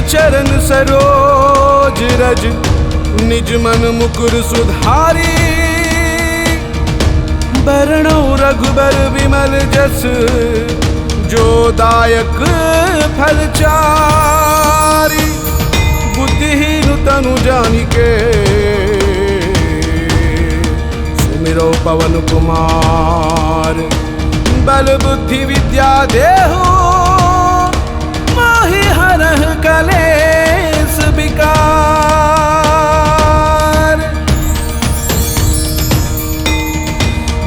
चरण सरोज रज निज मन मुकुर सुधारी। बरनौ रघुबर विमल जस जो दायक फल चारि। बुद्धिहीन तनु जानिके सुमिरौ पवन कुमार। बल बुद्धि विद्या देहु मोहि हरह कलेस विकार।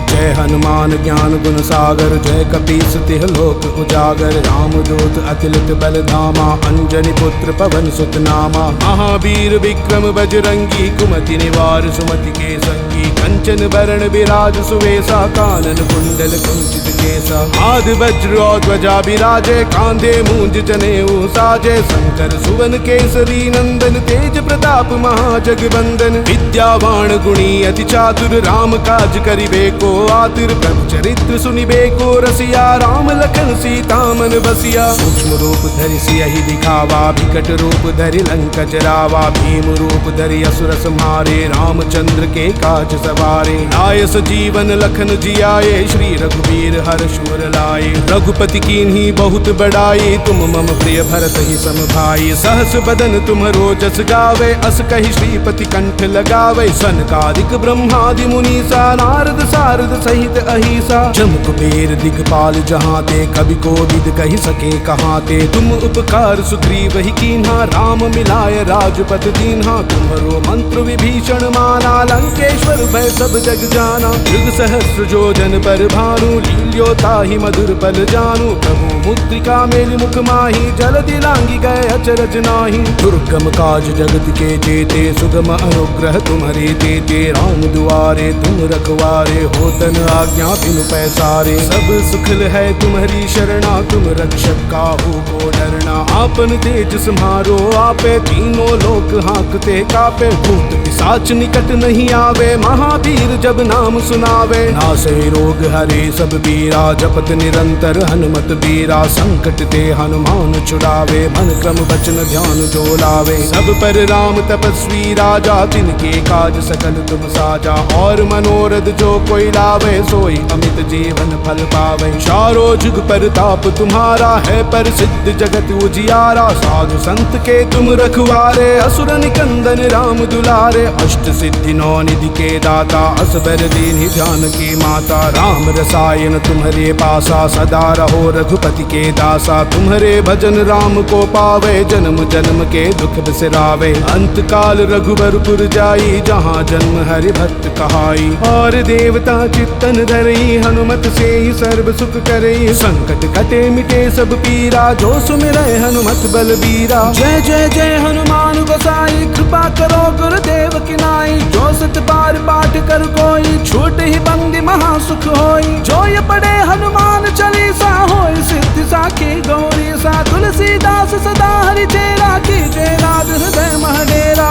जय हनुमान ज्ञान गुण सागर जय कपीस तिह लोक उजागर। रामदूत अतिलित बल धामा अंजनी पुत्र पवन सुत नामा। महावीर विक्रम बजरंगी कुमति निवार सुमति के संगी। कंचन बरण विराज सुवेसा कानन कुंडल कुंचित केसा। आद वज्र और ध्वजा विराजे कांधे मूंज जनेऊ साजे। शंकर सुवन केसरी नंदन तेज प्रताप महाजगबंदन। विद्यावान गुणी अति चातुर राम काज करिबे को आतुर। प्रभु चरित्र सुनिबे को रसिया राम लखन सीता मन बसिया। सूक्ष्म रूप धरि सियहि दिखावा विकट रूप धरि लंक जरावा। भीम रूप धरि असुर संहारे रामचंद्र के काज सवारे। लाय सजीवन लखन जियाए श्री रघुवीर हर्ष उर लाए। रघुपति कीन्ही बहुत बड़ाई तुम मम प्रिय भरत ही सम भाई। सहस बदन तुम्हरो जस गावे अस कहि श्रीपति कंठ लगावे। सनकादिक ब्रह्मादि मुनीसा नारद सारद सहित अहिसा। जम कुबेर दिगपाल जहाँ ते कवि कोविद कहि सके कहाँ ते। तुम उपकार सुग्रीव ही कीन्हा राम मिलाय राजपथ दीन्हा। तुम्हरो मंत्र विभीषण माना लंकेश्वर भय सब जग जाना। युग सहस्र जो जन पर भानु लील्यो ताहि मधुर पल जानु। प्रभु मुद्रिका मेलि मुख माहि जलधि लांघि गए अचरज नाहि। दुर्गम काज जगत के जेते सुगम अनुग्रह तुम्हारे तेते। राम दुआरे तुम रखवारे होतन आज्ञा बिनु पैसारे। सब सुखल है तुम्हारी शरणा तुम रक्षक काहू को डरना। आपन तेज सम्हारो आपे तीनों लोक हाँकते कापे। भूत पिशाच निकट नहीं आवे महावीर जब नाम सुनावे। नासे रोग हरे सब बीरा जपत निरंतर हनुमत बीरा। संकट ते हनुमान छुड़ावे मन क्रम वचन ध्यान जो लावे। सब पर राम तपस्वी राजा तिनके काज सकल तुम साजा। और मनोरथ जो कोई लावे सोई अमित जीवन फल पावे। चारों जुग परताप तुम्हारा है प्रसिद्ध जगत उजियारा। साधु संत के तुम रखवारे असुर निकंदन राम दुलारे। अष्ट सिद्धि नौ निधि के दाता असबर दीन्हि जानकी माता। राम रसायन तुम्हारे पासा सदा रहो रघुपति के दासा। तुम्हारे भजन राम को पावे जन्म जन्म के दुख बिसरावे। अंत काल रघुबरपुर जाई जहाँ जन्म हरि भक्त कहाई। और देवता चित्तन धरई हनुमत से ही सर्व सुख करई। संकट कटे मिटे सब पीरा जो सुमिरै हनुमत बलबीरा। जय जय जय हनुमान गोसाई कृपा करो गुरुदेव की नाई। जो सत बार पाठ कर कोई छूट ही बंदी महासुख होई। जो ये पढ़े हनुमान चालीसा होई सिद्धि साखी गौरी सा। तुलसीदास सदा हरि चेरा की जय नाथ हृदय महडेरा।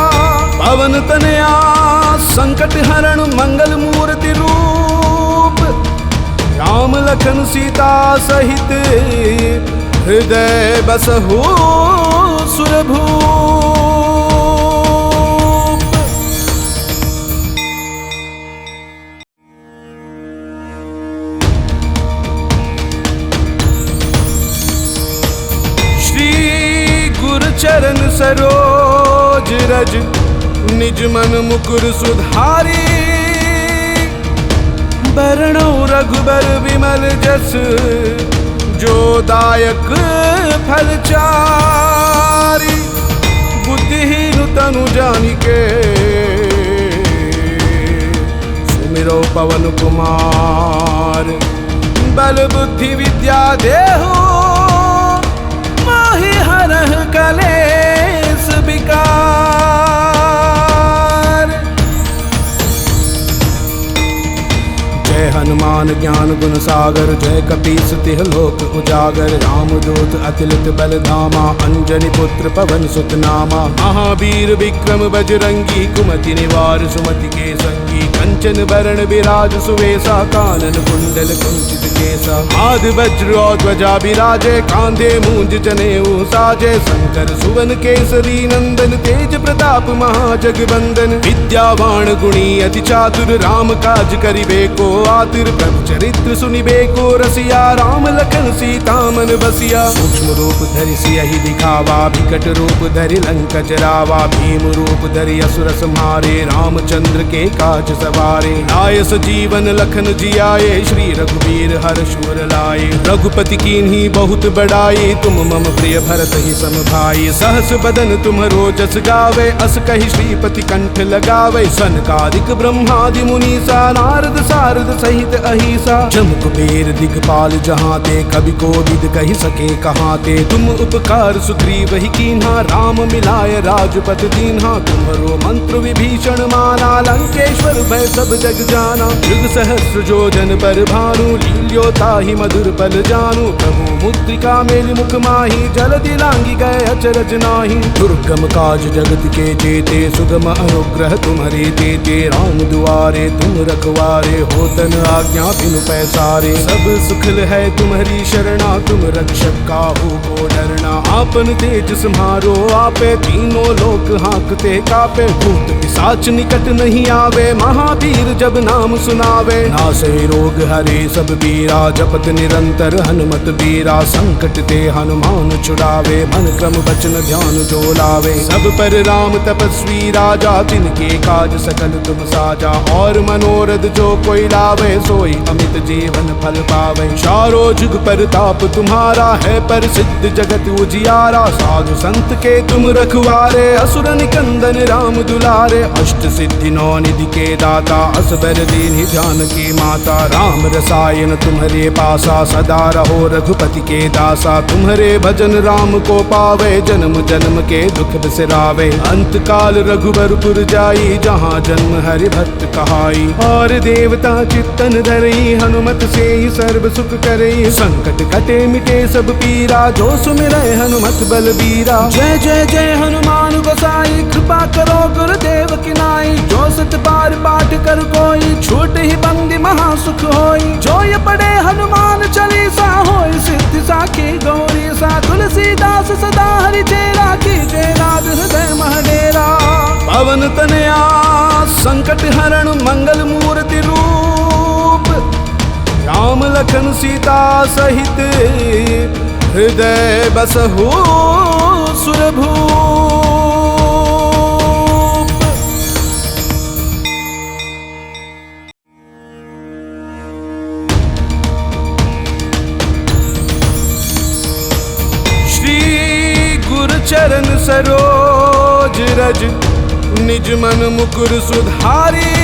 पवन तनया संकट हरण मंगल मूर्ति रूप। राम लखन सीता सहित हृदय बसहु सुरभूप। चरण सरोज रज निज मन मुकुर सुधारी। बरनौ रघुबर विमल जस जो दायक फल चारि। बुद्धिहीन तनु जानिके सुमिरौ पवन कुमार। बल बुद्धि विद्या देहु मोहि हरह कलेस विकार। जय हनुमान ज्ञान गुण सागर जय कपीस तिह लोक उजागर। रामदूत अतिलित बल धामा अंजनी पुत्र पवन सुत नामा। महावीर विक्रम बजरंगी कुमति निवार सुमति के संगी। अंगी कंचन बरण विराज सुवेशा कानन कुंडल कुंचित केसा आदि वज्र और ध्वजा विराजे कांधे मूंज जनेऊ साजे शंकर सुवन केसरी नंदन तेज प्रताप महाजगबंदन विद्यावान गुणी अति चातुर राम काज करिबे को आतुर प्रभु चरित्र सुनिबे को रसिया राम लखन सीता मन बसिया सूक्ष्म रूप धरि सियहि दिखावा विकट रूप धरि लंक जरावा भीम रूप धरि असुर संहारे रामचंद्र के काज सवारे लाय सजीवन लखन जियाए श्री रघुवीर हर्ष उर लाए रघुपति कीन्ही बहुत बड़ाई तुम मम प्रिय भरत ही सम भाई सहस बदन तुम्हरो जस गावे अस कहि श्रीपति कंठ लगावे सनकादिक ब्रह्मादि मुनीसा नारद सारद सहित अहिसा जम कुबेर दिगपाल जहाँ ते कवि कोविद कहि सके कहाँ ते तुम उपकार सुग्रीव ही कीन्हा राम मिलाय राजपथ दीन्हा तुम्हरो मंत्र विभीषण माना लंकेश्वर भय सब जग जाना युग सहस्र जोजन पर भानु लील्योता ही मधुर पल जानू प्रभु मुद्रिका मेलि मुख माही जल दिलांगी गए अचरज नाही दुर्गम काज जगत के जेते सुगम अनुग्रह तुम्हारे देते राम दुआरे तुम रखवारे होतन आज्ञा बिनु पैसारे सब सुखल है तुम्हारी शरणा तुम रक्षक काहू को डरना आपन तेज सम्हारो आपे तीनों लोक हाँकते कापे भूत पिशाच निकट नहीं आवे महावीर जब नाम सुनावे नासे रोग हरे सब बीरा जपत निरंतर हनुमत बीरा संकट ते हनुमान छुड़ावे मन क्रम वचन ध्यान जो लावे सब पर राम तपस्वी राजा तिनके काज सकल तुम साजा और मनोरथ जो कोई लावे सोई अमित जीवन फल पावे चारों जुग पर ताप तुम्हारा है पर सिद्ध जगत उजियारा साधु संत के तुम रखवारे असुर निकंदन राम दुलारे अष्ट सिद्धि नौ निधि के दाता असबर दीन ध्यान की माता राम रसायन तुम्हारे पासा सदा रहो रघुपति के दासा तुम्हारे भजन राम को पावे जन्म जन्म के दुख बिसरावे अंत काल रघुबरपुर जाई जहाँ जन्म हरि भक्त कहाई और देवता चित्तन धरई हनुमत से ही सर्व सुख करई संकट कटे मिटे सब पीरा जो सुमिरै हनुमत बलबीरा जय जय जय हनुमान गोसाई कृपा करो गुरुदेव की नाई जो सत बार पाठ कर कोई छूट ही बंदी महा सुख होई जो ये पढ़े हनुमान चालीसा होई सिद्धि साखी गौरी सा तुलसीदास सदा हरि चेरा की जय नाद हृदय महडेरा पवन तनया संकट हरण मंगल मूर्ति रूप राम लखन सीता सहित हृदय बसहु सुरभूप चरण सरोज रज निज मन मुकुर सुधारी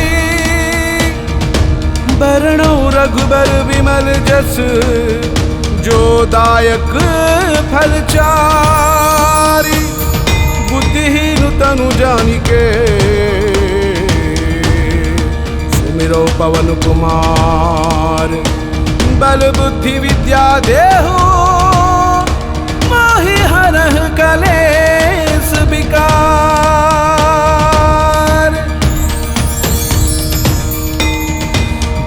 बरनौ रघुबर विमल जस जो दायक फल चारी बुद्धिहीन तनु जानिके सुमिरौ पवन कुमार बल बुद्धि विद्या देहु माहि हरह कलेस विकार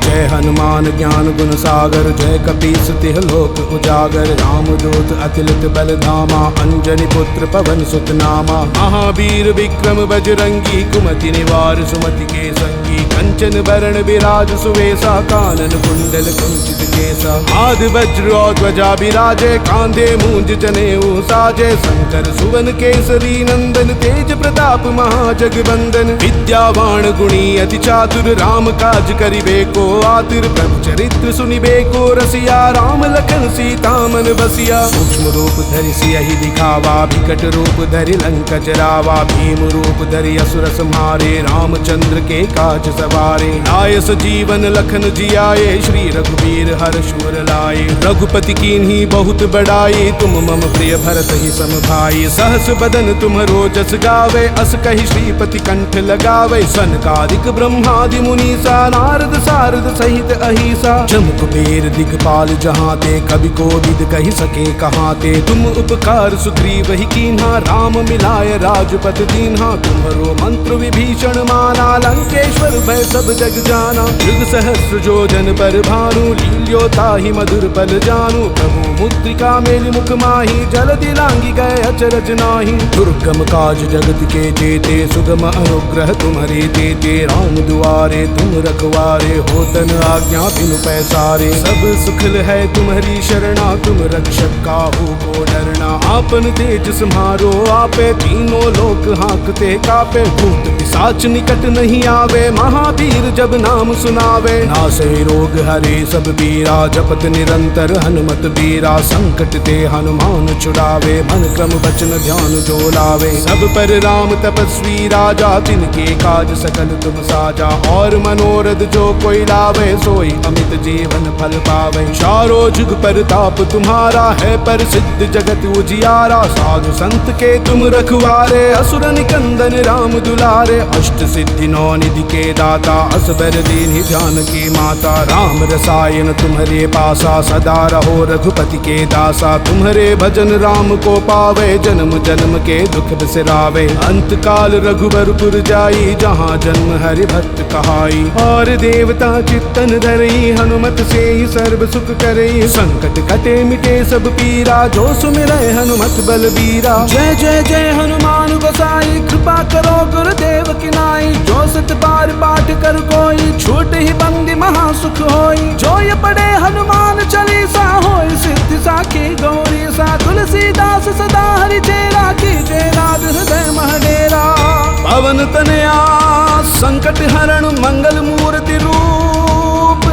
जय हनुमान ज्ञान गुण सागर जय कपीस तिह लोक उजागर राम दूत अतिलित बल धामा अंजनी पुत्र पवन सुत नामा महावीर विक्रम बजरंगी कुमति निवार सुमति के संगी कंचन बरण विराज सुवेशा कानन कुंडल कुंचित केसा आदि वज्र और ध्वजा विराजे कांधे मूंज जनेऊ साजे शंकर सुवन केसरी नंदन तेज प्रताप महाजगबंदन विद्यावान गुणी अति चातुर राम काज करिबे को आतुर प्रभु चरित्र सुनिबे को रसिया राम लखन सीता मन बसिया सूक्ष्म रूप धरि सियहि दिखावा विकट रूप धरि लंक जरावा भीम रूप धरि असुर संहारे रामचंद्र के काज सवारे लाय सजीवन लखन जियाए श्री रघुवीर हर्ष उर लाए रघुपति कीन्ही बहुत बड़ाई तुम मम प्रिय भरत ही सम भाई सहस बदन तुम्हरो जस गावे अस कहि श्रीपति कंठ लगावे सनकादिक ब्रह्मादि मुनीसा नारद सारद सहित अहिसा जम कुबेर दिगपाल जहाँ ते कवि कोविद कहि सके कहाँ ते तुम उपकार सुग्रीव ही कीन्हा राम मिलाय राजपथ दीन्हा तुम्हरो मंत्र विभीषण माना लंकेश्वर भय सब जग जाना। युग सहस्र जो जन पर भानु, लील्यो ताहि मधुर पल जानू। प्रभु मुद्रिका मेलि मुख माही, जलधि लांघि गए अचरज नाही। दुर्गम काज जगत के जेते, सुगम अनुग्रह तुम्हारे देते। राम दुआरे तुम रखवारे, होतन आज्ञा बिनु पैसारे। सब सुखल है तुम्हारी शरणा, तुम रक्षक काहू को डरना। आपन तेज सम्हारो आपे, तीनों लोक हाँकते कापे। भूत पिशाच निकट नहीं आवे, महावीर जब नाम सुनावे। नासे रोग हरे सब बीरा, जपत निरंतर हनुमत बीरा। संकट ते हनुमान छुड़ावे, मन क्रम वचन ध्यान जो लावे। सब पर राम तपस्वी राजा, तिनके काज सकल तुम साजा। और मनोरथ जो कोई लावे, सोई अमित जीवन फल पावे। चारों जुग परताप तुम्हारा है, पर सिद्ध जगत उजियारा। साधु संत के तुम रखवारे, असुर निकंदन राम दुलारे। अष्ट सिद्धि नौ निधि के दाता, असबर दीन्हि जानकी माता। राम रसायन तुम्हारे पासा, सदा रहो रघुपति के दासा। तुम्हारे भजन राम को पावे, जन्म जन्म के दुख बिसरावे। अंत काल रघुबरपुर जाई, जहाँ जन्म हरि भक्त कहाई। और देवता चित्तन धरई, हनुमत से ही सर्व सुख करई। संकट कटे मिटे सब पीरा, जो सुमिरै हनुमत बलबीरा। जय जय जय हनुमान गोसाई, कृपा करो गुरुदेव की नाई। जो सत बार पाठ कर कोई, छूट ही बंदी महासुख होई। जो ये पढ़े हनुमान चालीसा, होय सिद्धि साखी गौरी सा। तुलसीदास सदा हरि चेरा, कीजे नाथ हृदय महडेरा। पवन तनया संकट हरण, मंगल मूर्ति रूप।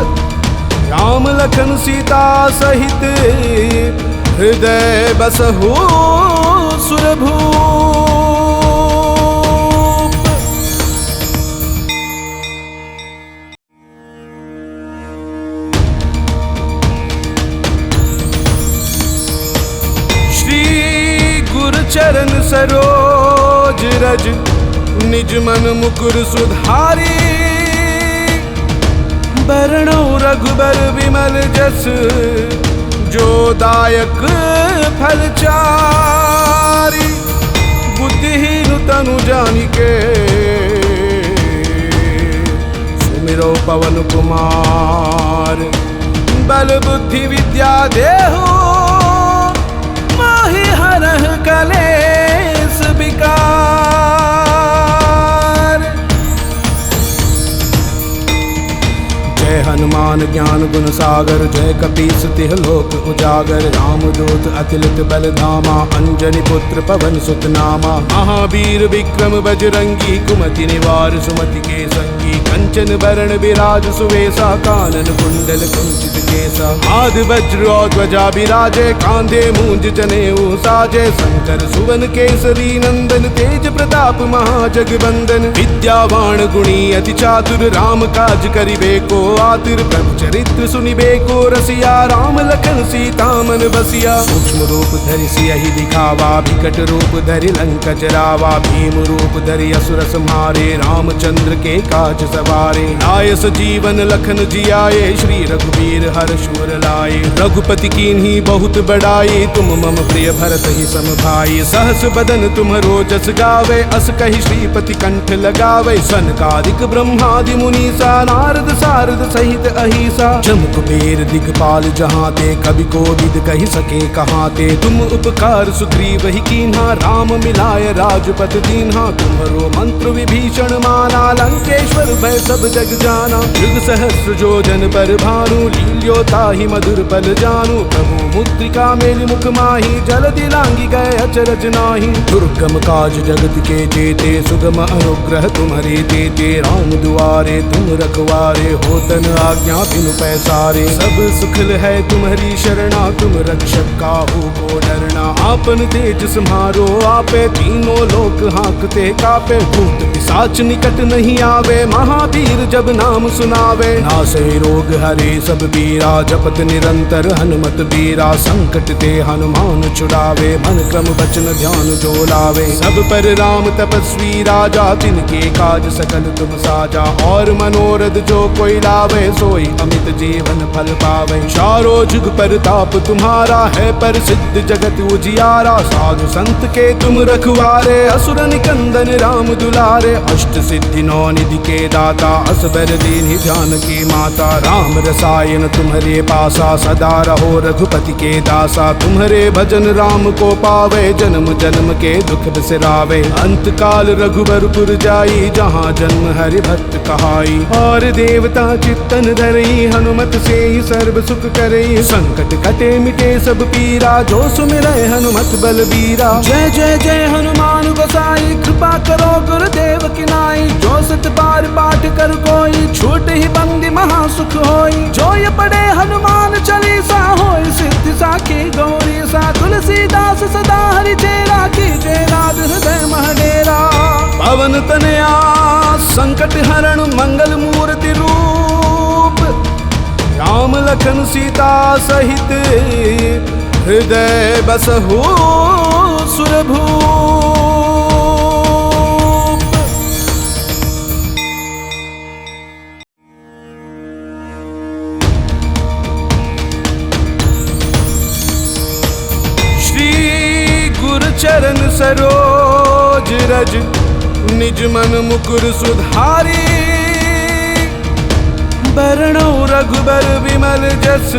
राम लखन सीता सहित, हृदय बसहु सुरभूप। चरण सरोज रज, निज मन मुकुर सुधारी। बरनौ रघुबर विमल जस, जो दायक फल चारि। बुद्धिहीन तनु जानिके, सुमिरौ पवन कुमार। बल बुद्धि विद्या देहु, मोहि हरह कलेस विकार। जय हनुमान ज्ञान गुण सागर, जय कपीस तिह लोक उजागर। रामदूत अतिलित बल धामा, अंजनी पुत्र पवन सुत नामा। महावीर विक्रम बजरंगी, कुमति निवार सुमति के संगी। कंचन बरण विराज सुवेसा, कानन कुंडल कुंचित केसा। आदि वज्र और ध्वजा विराजे, कांधे मूंज जनेऊ साजे। शंकर सुवन केसरी नंदन, तेज प्रताप महाजगबंदन। विद्यावान गुणी अति चातुर, राम काज करिबे को आतुर। प्रभु चरित्र सुनिबे को रसिया, राम लखन सीता मन बसिया। सूक्ष्म रूप धरि सियहि दिखावा, विकट रूप धरि लंक जरावा। भीम रूप धरि असुर संहारे, रामचंद्र के काज सवारे। लाय सजीवन लखन जियाए, श्री रघुवीर हर्ष उर लाए। रघुपति कीन्ही बहुत बड़ाई, तुम मम प्रिय भरत ही सम भाई। सहस बदन तुम्हरो जस गावे, अस कहि श्रीपति कंठ लगावे। सनकादिक ब्रह्मादि मुनीसा, नारद सारद सहित अहिसा। जम कुबेर दिगपाल जहाँ ते, कवि कोविद कहि सके कहाँ ते। तुम उपकार सुग्रीव ही कीन्हा, राम मिलाय राजपत दीन्हा। तुम्हरो मंत्र विभीषण माना, लंकेश्वर भय सब जग जाना। युग सहस्र जो जन पर भानु, लील्यो ताहि मधुर पल जानू। प्रभु मुद्रिका मेलि मुख माही, जलधि लांघि गए अचरज नाही। दुर्गम काज जगत के जेते, सुगम अनुग्रह तुम्हारे देते। राम दुआरे तुम रखवारे, होतन आज्ञा बिनु पैसारे। सब सुखल है तुम्हारी शरणा, तुम रक्षक काहू को डरना। आपन तेज सम्हारो आपे, तीनों लोक हाँकते कापे। भूत पिशाच निकट नहीं आवे, महावीर जब नाम सुनावे। नासे रोग हरे सब बीरा, जपत निरंतर हनुमत बीरा। संकट ते हनुमान छुड़ावे, मन क्रम वचन ध्यान जो लावे। सब पर राम तपस्वी राजा, तिनके काज सकल तुम साजा। और मनोरथ जो कोई लावे, सोई सोई अमित जीवन फल पावे। चारों जुग परताप तुम्हारा है प्रसिद्ध जगत उजियारा। साधु संत के तुम रखवारे असुर निकंदन राम दुलारे। अष्ट सिद्धि नौ निधि के दाता असबर दीन्हि जानकी माता। राम रसायन तुम्हारे पासा सदा रहो रघुपति के दासा। तुम्हारे भजन राम को पावे जन्म जन्म के दुख बिसरावे। अंत काल रघुबरपुर जाई जहाँ जन्म हरि भक्त कहाई। और देवता चित्तन धरई हनुमत से ही सर्व सुख करई। संकट कटे मिटे सब पीरा जो सुमिरै हनुमत बलबीरा। जय जय जय हनुमान गोसाई कृपा करो गुरुदेव की नाई। जो सत बार पाठ कर कोई छूट ही बंदी महा सुख होई। जो ये पढ़े हनुमान चालीसा होई सिद्धि साखी गौरी सा। तुलसीदास सदा हरि चेरा की जय नाथ हृदय महडेरा। पवन तनया संकट हरण मंगल मूर्ति रूप। राम लखन सीता सहित हृदय बसहु सुरभूप। चरण सरोज रज निज मन मुकुर सुधारी। बरनौ रघुबर विमल जस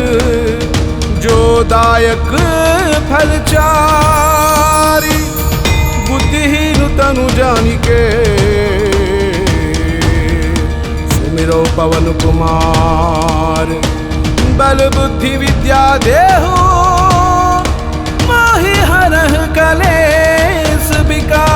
जो दायक फल चारि। बुद्धिहीन तनु जानिके सुमिरौ पवन कुमार। बल बुद्धि विद्या देहु मोहि हरह कलेस विकार।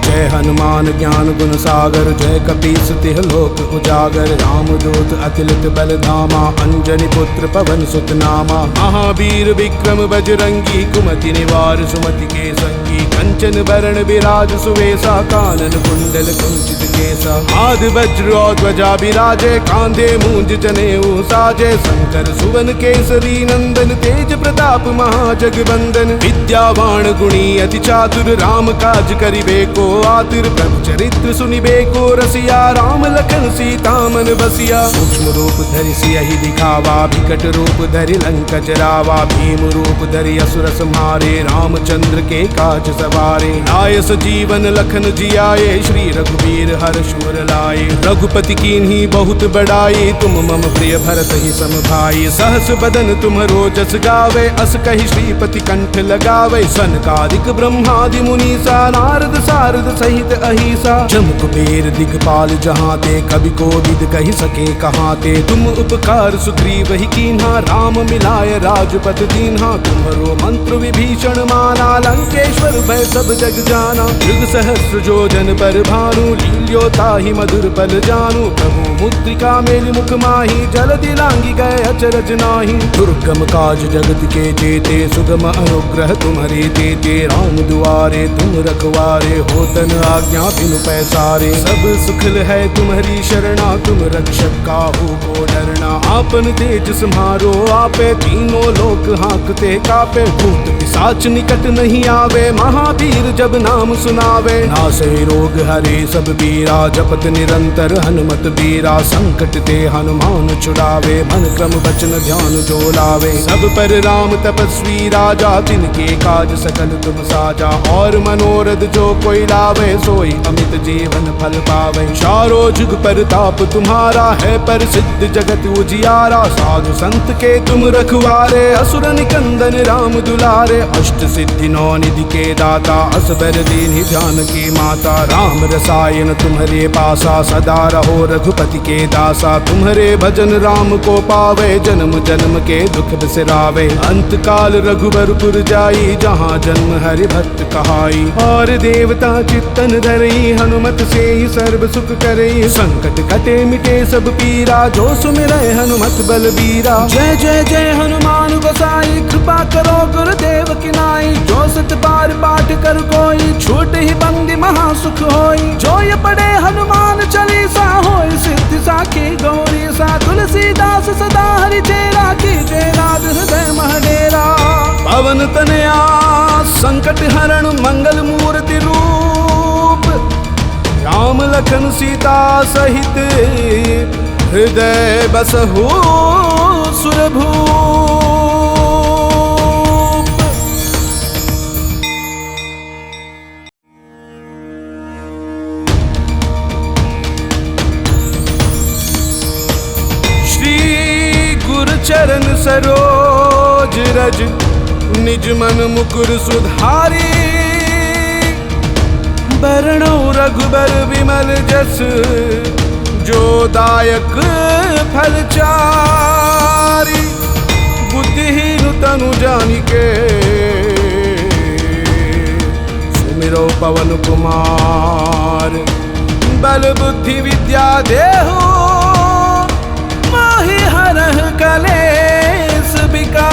जय हनुमान ज्ञान गुण सागर जय कपीस तिह लोक उजागर। राम दूत अतिलित बल धामा अंजनी पुत्र पवन सुत नामा। महावीर विक्रम बजरंगी कुमति निवार सुमति के संगी। कंचन बरण विराज सुवेसा कानन कुंडल कुंचित केसा। आदि वज्र और ध्वजा विराजे कांधे मूंज जनेऊ साजे। शंकर सुवन केसरी नंदन तेज प्रताप महाजगबंदन। विद्यावान गुणी अति चातुर राम काज करिबे को आतुर। प्रभु चरित्र सुनिबे को रसिया राम लखन सीता मन बसिया। सूक्ष्म रूप धरि सियहि दिखावा विकट रूप धरि लंक जरावा। भीम रूप धरि असुर संहारे रामचंद्र के काज सवारे। लाय सजीवन लखन जियाए श्री रघुवीर हर्ष उर लाए। रघुपति कीन्ही बहुत बड़ाई तुम मम प्रिय भरत ही सम भाई। सहस बदन तुम्हरो जस गावे अस कहि श्रीपति कंठ लगावे। सनकादिक ब्रह्मादि मुनीसा नारद सारद सहित अहिसा। जम कुबेर दिगपाल जहाँ ते कवि को विद कहि सके कहाँ ते। तुम उपकार सुग्रीव ही कीन्हा राम मिलाय राजपथ दीन्हा। तुम्हरो मंत्र विभीषण माना लंकेश्वर भय सब जग जाना। युग सहस्र जो जन पर भानु लील्यो ताहि मधुर पल जानु। प्रभु मुद्रिका मेलि मुख माहि जलधि लांघि गए अचरज नाही। दुर्गम काज जगत के जेते सुगम अनुग्रह तुम्हारे तेते। राम दुआरे तुम रखवारे होतन आज्ञा बिनु पैसारे। सब सुखल है तुम्हारी शरणा तुम रक्षक काहू को डरना। आपन तेज सम्हारो आपे तीनों लोक हाँकते कापे। भूत पिशाच निकट नहीं आवे महावीर जब नाम सुनावे। नासे रोग हरे सब बीरा जपत निरंतर हनुमत बीरा। संकट ते हनुमान छुड़ावे मन क्रम वचन ध्यान जो लावे। सब पर राम तपस्वी राजा तिनके काज सकल तुम साजा। और मनोरथ जो कोई लावे सोई अमित जीवन फल पावे। चारों जुग परताप तुम्हारा है प्रसिद्ध जगत उजियारा। साधु संत के तुम रखवारे असुर निकंदन राम दुलारे। अष्ट सिद्धि नौ निधि के दाता असबर दीन्हि जानकी माता। राम रसायन तुम्हारे पासा सदा रहो रघुपति के दासा। तुम्हारे भजन राम को पावे जन्म जन्म के दुख बिसरावे। अंत काल रघुबरपुर जाई जहाँ जन्म हरि भक्त कहाई। और देवता चित्तन धरई हनुमत से ही सर्व सुख करई। संकट कटे मिटे सब पीरा जो सुमिरै हनुमत बलबीरा। जय जय जय हनुमान गोसाई कृपा करो गुरुदेव की नाई। जो सत बार पाठ कर कोई छूट ही बंदी महा सुख होई। जो ये पढ़े हनुमान चालीसा होई सिद्धि साखी गौरी सा। तुलसीदास सदा हरि चेरा की जय नाथ हृदय महडेरा। पवन तनया संकट हरण मंगल मूर्ति रूप। राम लखन सीता सहित हृदय बसहु सुरभूप। श्री गुरु चरण सरोज रज निज मन मुकुर सुधारी। बरणौ रघुबर विमल जस जो दायक फलचारी। बुद्धिहीन तनु जानिके सुमिरो पवन कुमार। बल बुद्धि विद्या देहु मोहि हरह कलेस विकार।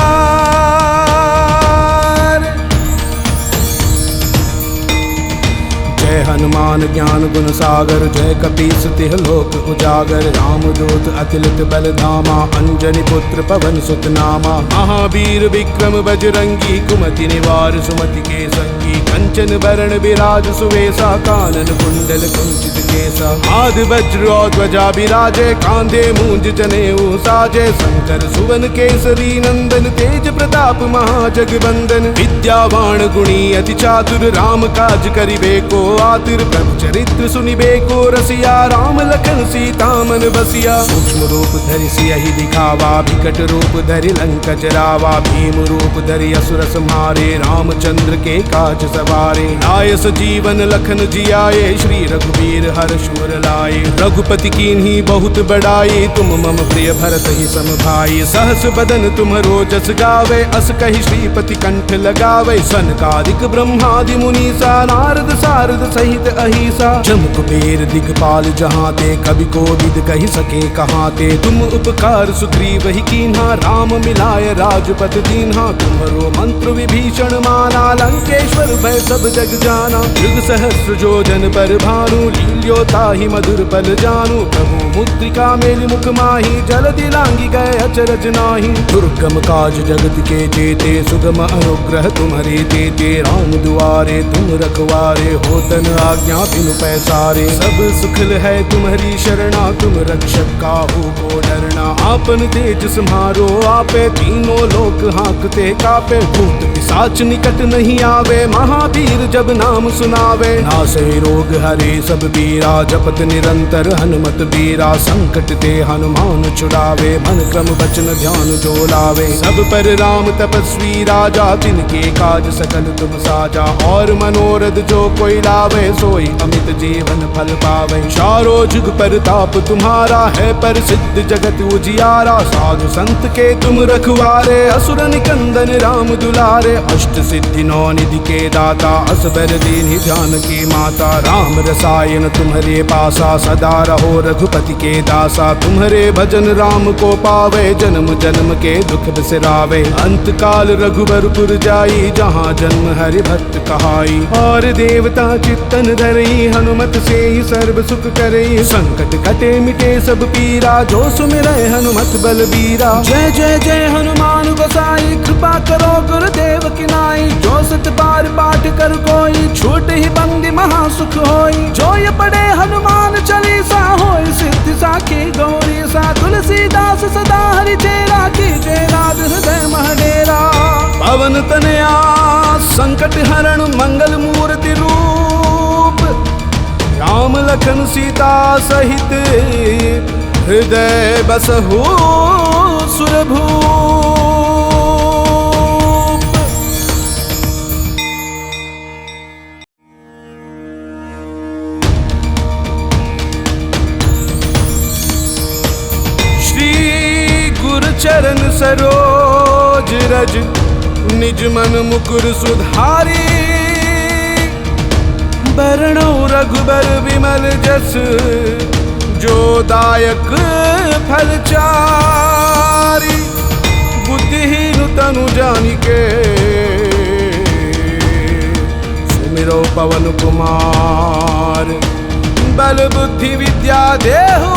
जय हनुमान ज्ञान गुण सागर जय कपीस तिह लोक उजागर। रामदूत अतिलित बल धामा अंजनी पुत्र पवन सुत नामा। महावीर विक्रम बजरंगी कुमति निवार सुमति के संगी। कंचन बरण विराज सुवेसा कानन कुंडल कुंचित केसा। आद वज्र और ध्वजा विराजे कांधे मूंज जनेऊ साजे। शंकर सुवन केसरी नंदन तेज प्रताप महाजगबंदन। विद्यावान गुणी अति चातुर राम काज करिबे को आतुर। प्रभु चरित्र सुनिबे को रसिया राम लखन सीता मन बसिया। सूक्ष्म रूप धरि सियहि दिखावा विकट रूप धरि लंक जरावा। भीम रूप धरि असुर संहारे रामचंद्र के काज सवारे। लाय सजीवन लखन जियाए श्री रघुवीर हर्ष उर लाए। रघुपति कीन्ही बहुत बड़ाई तुम मम प्रिय भरत ही सम भाई। सहस बदन तुम्हरो जस गावे अस कहि श्रीपति कंठ लगावे। सनकादिक ब्रह्मादि मुनीसा नारद सारद सहित अहिसा। जम कुबेर दिगपाल जहाँ ते कवि कोविद कहि सके कहाँ ते। तुम उपकार सुग्रीव ही कीन्हा राम मिलाय राजपद दीन्हा। तुम्हरो मंत्र विभीषण माना लंकेश्वर भय सब जग जाना। युग सहस्र जो जन पर भानु लील्योता ही मधुर पल जानू। प्रभु मुद्रिका मेलि मुख माही जलधि लांघि गए अचरज नाही। दुर्गम काज जगत के जेते सुगम अनुग्रह तुम्हारे तेते। राम दुआरे तुम रखवारे होतन आज्ञा बिनु पैसारे। सब सुखल है तुम्हारी शरणा तुम रक्षक काहू को डरना। आपन तेज सम्हारो आपे तीनों लोक हाँकते कापे। भूत पिशाच निकट नहीं आवे महावीर जब नाम सुनावे। नासे रोग हरे सब बीरा जपत निरंतर हनुमत बीरा। संकट ते हनुमान छुड़ावे मन क्रम वचन ध्यान जो लावे। सब पर राम तपस्वी राजा तिनके काज सकल तुम साजा। और मनोरथ जो कोई लावे सोई अमित जीवन फल पावे। चारों जुग परताप तुम्हारा है प्रसिद्ध जगत उजियारा। साधु संत के तुम रखवारे असुर निकंदन राम दुलारे। अष्ट सिद्धि नौ निधि के दाता असबर दीन्हि जानकी माता। राम रसायन तुम्हारे पासा सदा रहो रघुपति के दासा। तुम्हारे भजन राम को पावे जन्म जन्म के दुख बिसरावे। अंत काल रघुबरपुर जाई जहाँ जन्म हरि भक्त कहाई। और देवता चित्तन धरई हनुमत से ही सर्व सुख करई। संकट कटे मिटे सब पीरा जो सुमिरै हनुमत बलबीरा। जय जय जय हनुमान गोसाई कृपा करो गुरुदेव की नाई। जो सत बार पाठ कर कोई छूट ही बंदी महासुख होई। जो ये पढ़े हनुमान चालीसा होई सिद्धि साखी गौरी सा। तुलसीदास सदा हरि चेरा की जय नाथ हृदय महडेरा। पवन तनया संकट हरण मंगल मूर्ति रूप। राम लखन सीता सहित हृदय बसहु सुरभूप। श्री गुरु चरण सरोज रज निज मन मुकुर सुधारी। बरणौ रघुबर विमल जस जो दायक फलचारी। बुद्धिहीन तनु जानिके सुमिरो पवन कुमार। बल बुद्धि विद्या देहु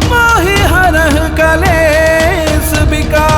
मोहि हरह कलेस विकार।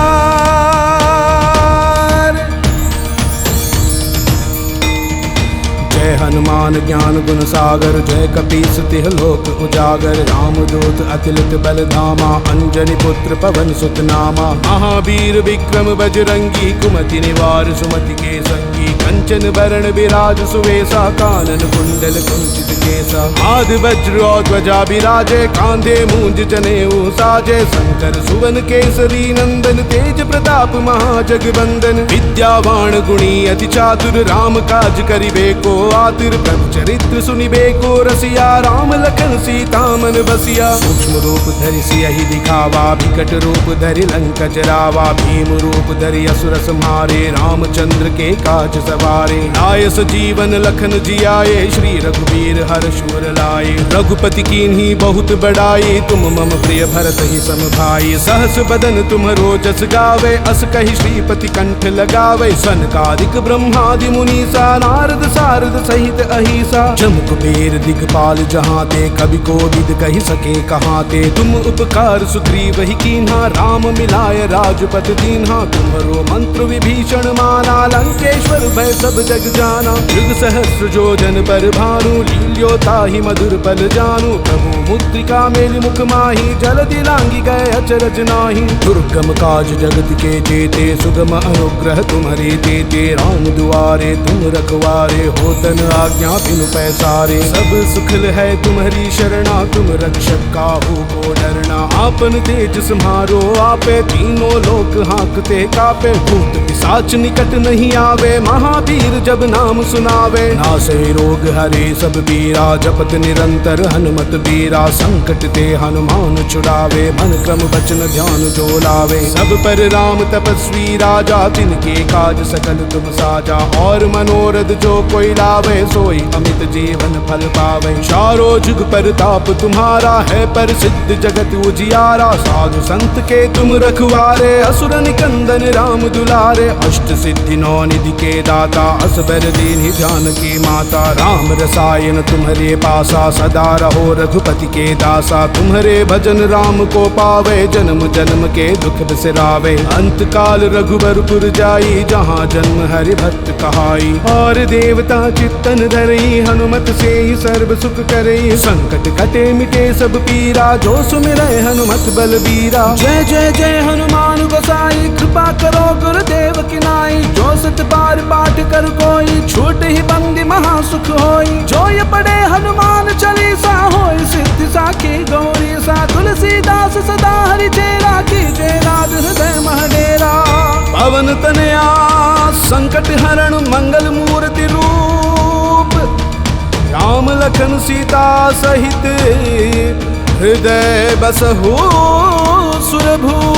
जय हनुमान ज्ञान ज्ञान गुण सागर जय कपीस तिह लोक उजागर रामदूत अतिलित बल धामा अंजनी पुत्र पवन सुत नामा महावीर विक्रम बजरंगी कुमति निवार सुमति के संगी कंचन बरण विराज सुवेसा कानन कुंडल कुंचित केसा आदि वज्र और ध्वजा विराजे कांधे मूंज जनेऊ साजे शंकर सुवन केसरी नंदन तेज प्रताप महाजगवंदन विद्यावान गुणी अति चातुर राम काज करिबे को आतुर प्रभु चरित्र सुनिबे को रसिया राम लखन सीता मन बसिया सूक्ष्म रूप धरि सियहि दिखावा विकट रूप धरि लंक जरावा भीम रूप धरि असुर संहारे रामचंद्र के काज सवारे लाय सजीवन लखन जियाए श्री रघुवीर हर्ष उर लाए रघुपति कीन्ही बहुत बड़ाई तुम मम प्रिय भरत ही सम भाई सहस बदन तुम्हरो जस गावे अस कहि श्रीपति कंठ लगावे सनकादिक ब्रह्मादि मुनीसा नारद सारद सहित अहिसा जम कुबेर दिगपाल जहाँ ते कवि कोविद कहि सके कहाँ ते तुम उपकार सुग्रीव ही कीन्हा राम मिलाय राजपद दीन्हा तुम्हरो मंत्र विभीषण माना लंकेश्वर भय सब जग जाना युग सहस्र जोजन पर भानु लील्यो ताहि मधुर पल जानू प्रभु मुद्रिका मेलि मुख माही जलधि लांघि गए अचरज नाही दुर्गम काज जगत के जेते सुगम अनुग्रह तुम्हारे देते राम दुआरे तुम रखवारे होतन आज्ञा बिनु पैसारे सब सुखल है तुम्हारी शरणा तुम रक्षक काहू को डरना आपन तेज सम्हारो आपे तीनों लोक हाँकते कापे भूत पिशाच निकट नहीं आवे महावीर जब नाम सुनावे नासे रोग हरे सब बीरा जपत निरंतर हनुमत बीरा संकट ते हनुमान छुड़ावे मन क्रम वचन ध्यान जो लावे सब पर राम तपस्वी राजा तिनके काज सकल तुम साजा और मनोरथ जो कोई लावे सोई अमित जीवन फल पावे चारों जुग पर ताप तुम्हारा है पर सिद्ध जगत उजियारा साधु संत के तुम रखवारे असुर निकंदन राम दुलारे अष्ट सिद्धि नौ निधि के दाता असबर दीन जानकी माता राम रसायन तुम्हारे पासा सदा रहो रघुपति के दासा तुम्हारे भजन राम को पावे जन्म जन्म के दुख बिसरावे अंत काल रघुबरपुर जाई जहाँ जन्म हरि भक्त कहाई और देवता चित्तन धरई हनुमत से ही सर्व सुख करई संकट कटे मिटे सब पीरा जो सुमिरै हनुमत बलबीरा जय जय जय हनुमान गोसाई कृपा करो गुरुदेव की नाई जो सत बार पाठ कर कोई छूट ही बंदी महासुख होई जो ये पढ़े हनुमान चालीसा होई सिद्धि साखी गौरी सा तुलसीदास सदा हरि चेरा की जय नाथ हृदय महडेरा पवन तनया संकट हरण मंगल मूर्ति रूप राम लखन सीता सहित हृदय बसहु सुरभूप।